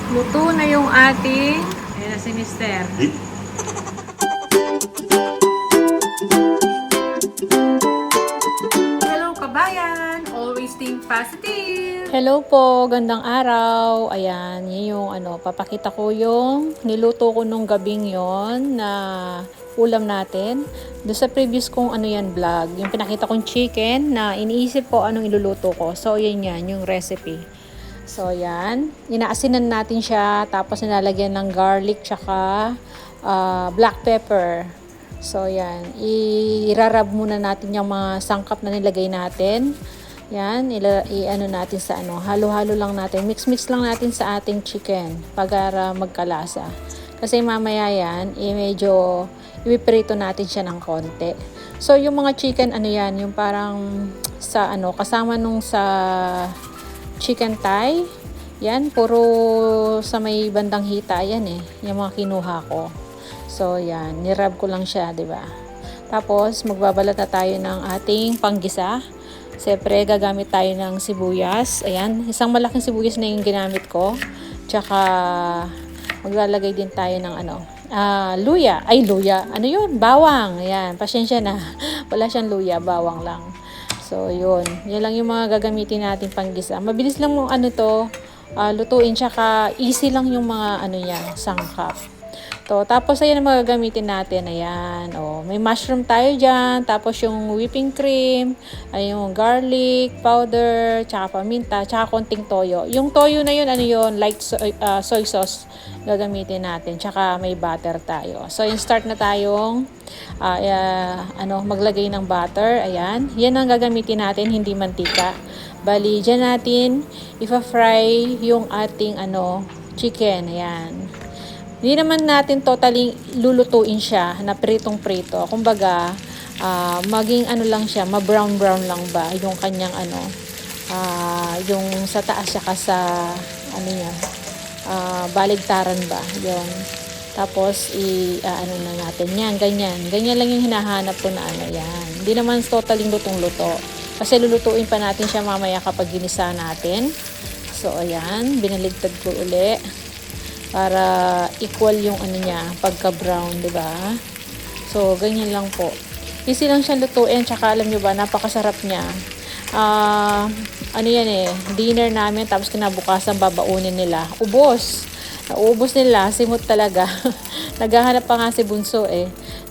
Luto na yung ating, ayan na si Mister. Hello kabayan! Always think positive! Hello po, gandang araw. Ayan, yun yung papakita ko yung niluto ko nung gabing yon na ulam natin. Doon sa previous kong vlog, yung pinakita kong chicken na iniisip ko anong iluluto ko. So, yan yung recipe. So, yan. Inaasinan natin siya, tapos nilalagyan ng garlic tsaka black pepper. So, yan. Irarab muna natin yung mga sangkap na nilagay natin. Yan. I-ano natin sa halo-halo lang natin. Mix-mix lang natin sa ating chicken para magkalasa. Kasi mamaya yan, medyo ipiprito natin siya ng konti. So, yung mga chicken, yung parang sa kasama nung sa chicken thigh. Yan, puro sa may bandang hita yan yung mga kinuha ko. So, yan, nirab ko lang siya, 'di ba? Tapos magbabalat na tayo ng ating panggisa. Siyempre, gagamit tayo ng sibuyas. Ayan, isang malaking sibuyas na yung ginamit ko. Tsaka maglalagay din tayo ng luya. Ay, luya. Ano yun? Bawang. Ayan, pasyensya na. Wala siyang luya, bawang lang. So, yun. Yan lang yung mga gagamitin natin panggisa. Mabilis lang mong lutuin. Tsaka easy lang yung mga sangkap. Tapos, ayan ang mga gagamitin natin. Ayan. May mushroom tayo dyan. Tapos, yung whipping cream. Ay, yung garlic powder. Tsaka paminta. Tsaka konting toyo. Yung toyo na yun, light soy sauce gagamitin natin. Tsaka may butter tayo. So, start na tayong maglagay ng butter. Ayan. Yan ang gagamitin natin, hindi mantika. Bali, dyan natin ipa-fry yung ating chicken. Ayan. Hindi naman natin totally lulutuin siya na pritong-prito. Kumbaga, maging lang siya, ma-brown-brown lang ba yung kanyang yung sa taas siya sa baligtaran ba. Yun. Tapos, na natin yan, ganyan. Ganyan lang yung hinahanap ko na yan. Hindi naman totally lutong-luto. Kasi lulutuin pa natin siya mamaya kapag ginisa natin. So, ayan, binaligtad ko uli. Para equal yung niya, pagka-brown, 'di ba? So, ganyan lang po. Easy lang siyang lutuin, tsaka alam niyo ba, napakasarap niya. Dinner namin, tapos kinabukasan babaunin nila. Ubos nila, simot talaga. Naghahanap pa nga si Bunso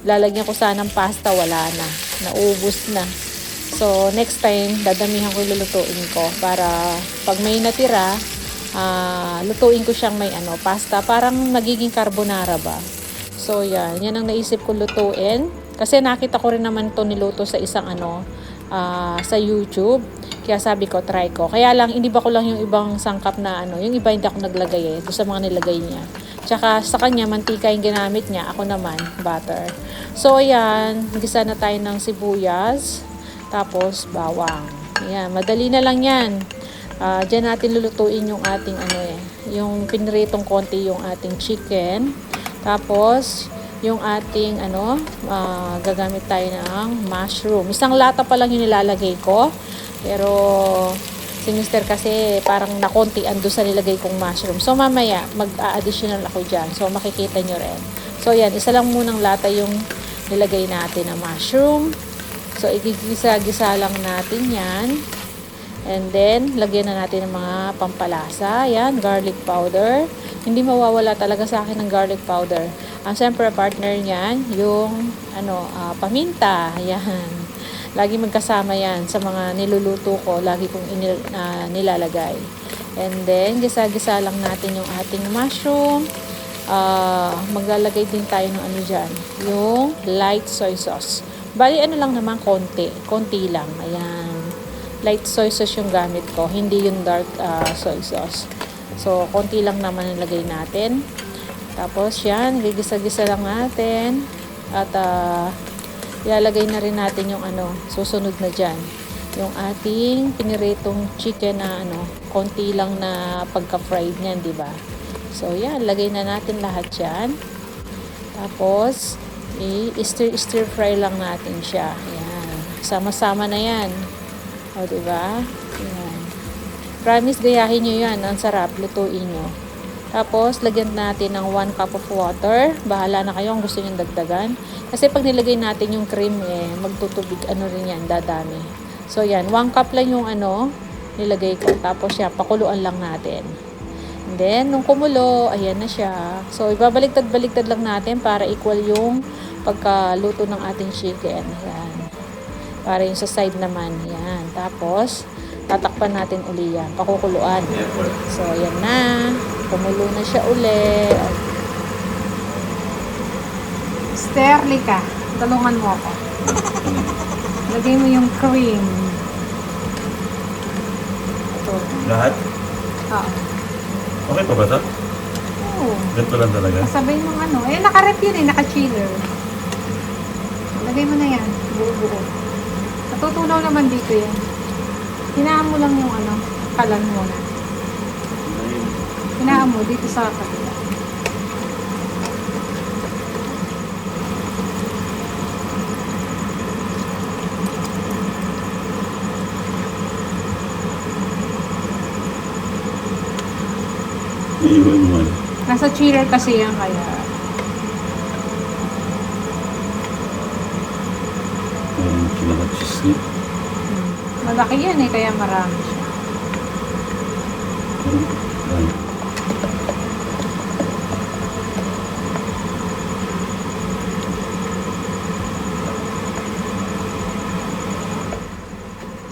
Lalagyan ko sana ng pasta, wala na. Naubos na. So, next time, dadamihan ko yung lulutuin ko para pag may natira, lutuin ko siyang may pasta, parang magiging carbonara ba. So yan ang naisip ko lutuin kasi nakita ko rin naman to niluto sa isang sa YouTube, kaya sabi ko try ko. Kaya lang iniba ko lang yung ibang sangkap na yung iba hindi ako naglagay doon sa mga nilagay niya. Tsaka sa kanya mantika yung ginamit niya, ako naman butter. So ayan, gisa na tayo ng sibuyas, tapos bawang. Ayan, madali na lang yan. Diyan natin lulutuin yung ating yung pinritong konti yung ating chicken. Tapos yung ating gagamit tayo ng mushroom. Isang lata pa lang yung nilalagay ko. Pero si Mister kasi parang nakontian doon sa nilagay kong mushroom. So mamaya mag-additional ako diyan. So makikita nyo rin. So yan, isa lang munang lata yung nilagay natin na mushroom. So igigisa-gisa lang natin yan. And then, lagyan na natin ng mga pampalasa. Ayan, garlic powder. Hindi mawawala talaga sa akin ng garlic powder. Siyempre, partner niyan, yung paminta. Ayan. Lagi magkasama yan sa mga niluluto ko. Lagi kong nilalagay. And then, gisa-gisa lang natin yung ating mushroom. Maglalagay din tayo ng dyan. Yung light soy sauce. Bali, lang naman, konti lang. Ayan. Light soy sauce yung gamit ko, hindi yung dark soy sauce. So, konti lang naman nilagay natin. Tapos, yan, gigisa-gisa lang natin. At, ilalagay na rin natin yung susunod na dyan. Yung ating piniritong chicken na konti lang na pagka-fried niyan, di ba? So, yan, lagay na natin lahat yan. Tapos, i-stir fry lang natin siya. Yan, sama-sama na yan. O, diba? Ayan. Promise, gayahin nyo yan. Ang sarap. Lutuin nyo. Tapos, lagyan natin ng 1 cup of water. Bahala na kayo kung gusto nyo dagdagan. Kasi pag nilagay natin yung cream, magtutubig, rin yan, dadami. So, yan. 1 cup lang yung nilagay ko. Tapos, yan, pakuluan lang natin. And then, nung kumulo, ayan na siya. So, ibabaliktad-baliktad lang natin para equal yung pagkaluto ng ating chicken. Ayan. Para yung sa side naman. Ayan. Tapos, tatakpan natin uli yan. Pakukuluan. So, ayan na. Kumulo na siya uli. Sterlika, tulungan mo ako. Lagay mo yung cream. Ito. Lahat? Oo. Okay pa ba ito? Oo. Ganito lang talaga? Kasabay mong naka-rep yun naka-chiller. Lagay mo na yan. Buo-buo. Natutunaw naman dito yan. Hinaan mo lang yung kalan mo na. Hinaan mo dito sa kabila. Iiwan mo ano? Nasa chiller kasi yan kaya. Parang kinaka-cheese niya. Malaki yan kaya marami siya. Ay.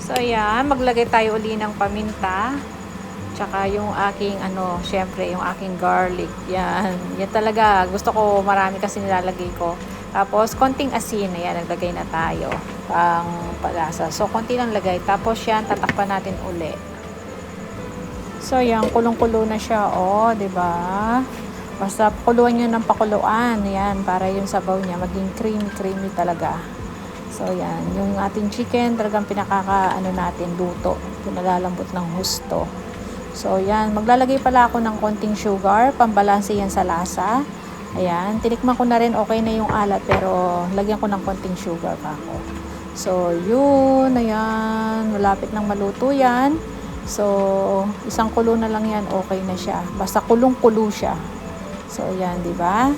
So yan, maglagay tayo uli ng paminta. Tsaka yung aking syempre yung aking garlic. Yan. Yan talaga. Gusto ko marami kasi nilalagay ko. Tapos konting asin. Ayan, naglagay na tayo. Pang palasa. So konti lang lagay. Tapos yan, tatakpan natin uli. So yan, kulong-kulo na siya. Oh, 'di ba? Basta pakuluan niyo ng pakuluan. Yan, para yung sabaw niya maging creamy talaga. So yan, yung ating chicken talagang natin luto. Pinalalambot ng husto. So, yan. Maglalagay pala ako ng konting sugar. Pambalanse yan sa lasa. Ayan. Tinikman ko na rin. Okay na yung alat. Pero, lagyan ko ng konting sugar pa ako. So, yun. Ayan. Malapit nang maluto yan. So, isang kulo na lang yan. Okay na siya. Basta kulong-kulo siya. So, yan. Diba?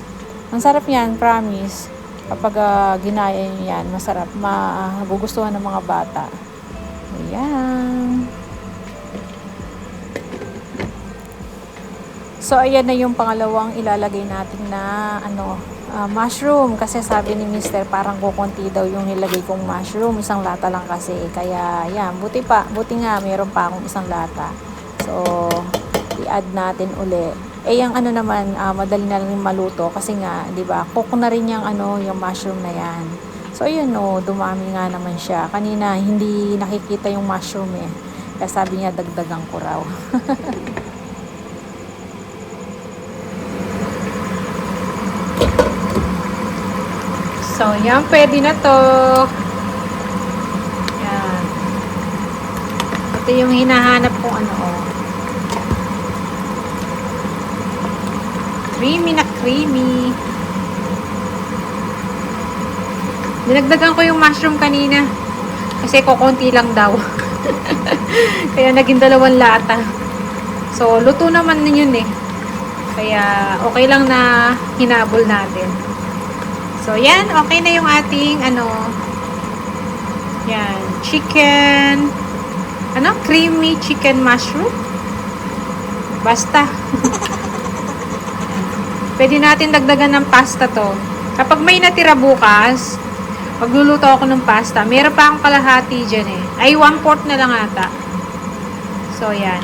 Ang sarap yan. Promise. Kapag ginaya nyo yan, masarap. Magugustuhan ng mga bata. Ayan. So, ayan na yung pangalawang ilalagay natin na mushroom. Kasi sabi ni Mister, parang kukunti daw yung nilagay kong mushroom. Isang lata lang kasi. Kaya, yan. Buti nga, mayroon pa akong isang lata. So, i-add natin uli. Yung naman, madali na lang maluto. Kasi nga, di ba, cook na rin yung, yung mushroom na yan. So, ayun dumami nga naman siya. Kanina, hindi nakikita yung mushroom Kaya sabi niya, dagdagan ko raw. So, yan. Pwede na to. Yan. Ito yung hinahanap kong creamy na creamy. Dinagdagan ko yung mushroom kanina. Kasi kukunti lang daw. Kaya naging 2 lata. So, luto naman yun Kaya, okay lang na hinabol natin. So, yan. Okay na yung ating, yan. Chicken. Creamy chicken mushroom. Basta. Pwede natin dagdagan ng pasta to. Kapag may natira bukas, magluluto ako ng pasta. Meron pa akong kalahati dyan Ay, 1/4 na lang ata. So, yan.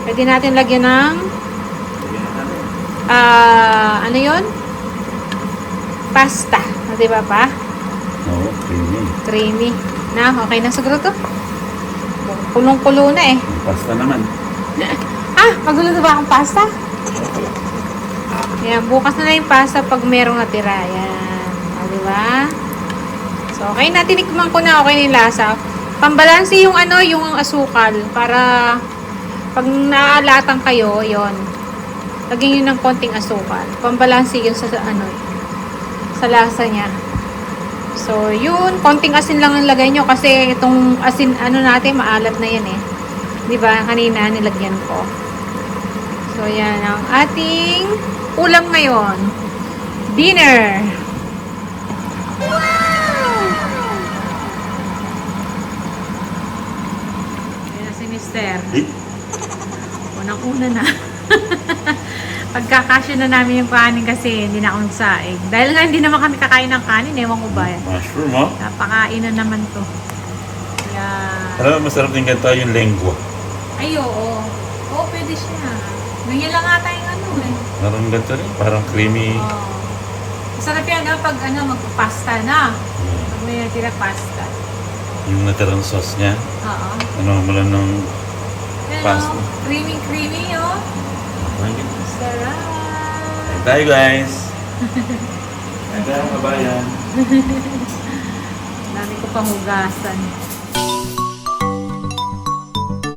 Pwede natin lagyan ng ano yun? Pasta. Diba pa? Oo, creamy. Creamy. Okay na siguro to? Kulong-kulo na Yung pasta naman. Magluluto ba akong pasta? Yan, bukas na yung pasta pag merong natira. Yan. Diba? So, okay na. Tinikman ko na. Okay na yung lasa. Pambalansi yung yung asukal. Para pag naaalatan kayo, yon lagyan nyo ng konting asukal. Pambalansi yun sa sa lasa niya. So, yun. Konting asin lang ang lagay nyo. Kasi itong asin, natin, maalat na yan Diba? Kanina, nilagyan ko. So, So, yan ang ating ulam ngayon. Dinner. Ayan na si Mister. Unang-una na. Pagkakasya na namin yung kanin kasi hindi na akong saing. Dahil nga hindi naman kami kakain ng kanin, ewan ko ba yan. Mushroom, oh. Napakain na naman to. Yan. Alam mo, masarap din ganito yung lengua. Ay, oo. Oo, pwede siya. Ganyan lang ata yung ano eh. Parang ganito rin. Parang creamy. Oo. Masarap yan pag magpasta na. Yeah. Pag may natira pasta. Yung natirang sauce niya. Oo. Ano mula ng Hello. pasta. Creamy, oh. My goodness. Sarap. Kain tayo, guys. Kain tayo, kabayan. Dami ko pang hugasan.